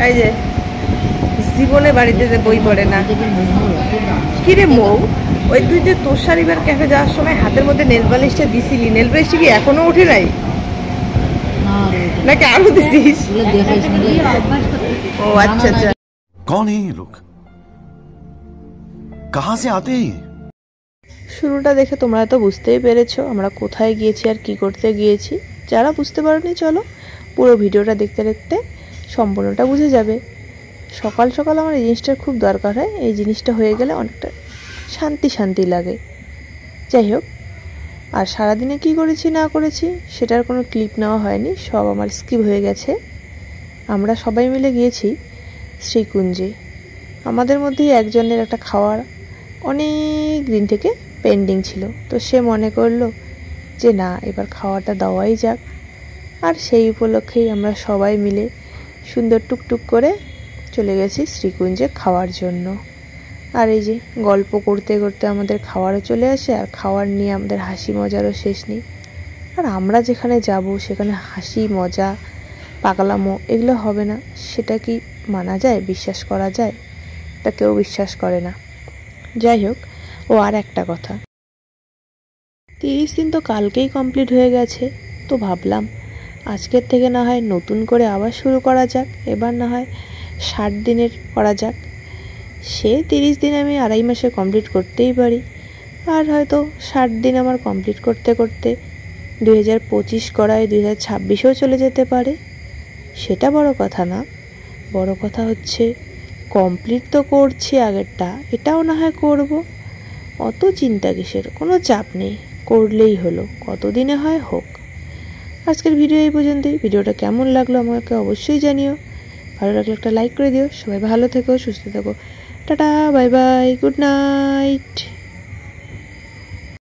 এই যে জীবনে বাড়িতে যে বই পড়ে না। কিরে মৌ, ওই তুই যে তোষা রিভার ক্যাফে যাওয়ার সময় হাতের মধ্যে নেল পালিশটা দিছিলি, নেল পালিশটা কি এখনো উঠে নাই নাকি আরো দিছিস? ও আচ্ছা আচ্ছা। कौन है ये लोग, कहां से आते हैं? শুরুটা দেখে তোমরা তো বুঝতেই পেরেছো আমরা কোথায় গিয়েছি আর কি করতে গিয়েছি। যারা বুঝতে পারোনি চলো পুরো ভিডিওটা দেখতে দেখতে সম্পূর্ণটা বুঝে যাবে। সকাল সকাল আমার এই জিনিসটার খুব দরকার হয়, এই জিনিসটা হয়ে গেলে অনেকটা শান্তি শান্তি লাগে। যাই হোক, আর সারাদিনে কি করেছি না করেছি সেটার কোনো ক্লিপ নেওয়া হয়নি, সব আমার স্কিপ হয়ে গেছে। আমরা সবাই মিলে গিয়েছি শ্রীকুঞ্জে। আমাদের মধ্যেই একজনের একটা খাওয়ার অনেক দিন থেকে পেন্ডিং ছিল, তো সে মনে করলো যে না এবার খাওয়াটা দেওয়াই যাক। আর সেই উপলক্ষেই আমরা সবাই মিলে সুন্দর টুকটুক করে চলে গেছি শ্রীকুঞ্জে খাওয়ার জন্য। আর এই যে গল্প করতে করতে আমাদের খাওয়ারও চলে আসে, আর খাওয়ার নিয়ে আমাদের হাসি মজারও শেষ নেই। আর আমরা যেখানে যাব সেখানে হাসি মজা পাগলামো এগুলো হবে না, সেটা কি মানা যায়, বিশ্বাস করা যায়? এটা কেউ বিশ্বাস করে না। যাই হোক, ও আর একটা কথা, 30 দিন তো কালকেই কমপ্লিট হয়ে গেছে, তো ভাবলাম আজকের থেকে না হয় নতুন করে আবার শুরু করা যাক, এবার না হয় 60 দিনের করা যাক। সে 30 দিন আমি 2.5 মাসে কমপ্লিট করতেই পারি, আর হয়তো 60 দিন আমার কমপ্লিট করতে করতে 2025 করায় 2026ও চলে যেতে পারে। সেটা বড় কথা না, বড় কথা হচ্ছে কমপ্লিট তো করছি আগেরটা, এটাও না হয় করব। অত চিন্তা কিসের, কোনো চাপ নেই, করলেই হলো, কতদিনে হয় হোক। আজকের ভিডিও এই পর্যন্তই। ভিডিওটা কেমন লাগলো আমাকে অবশ্যই জানিও, ভালো লাগলে একটা লাইক করে দিও। সবাই ভালো থেকো, সুস্থ থেকো, tata bye bye, good night.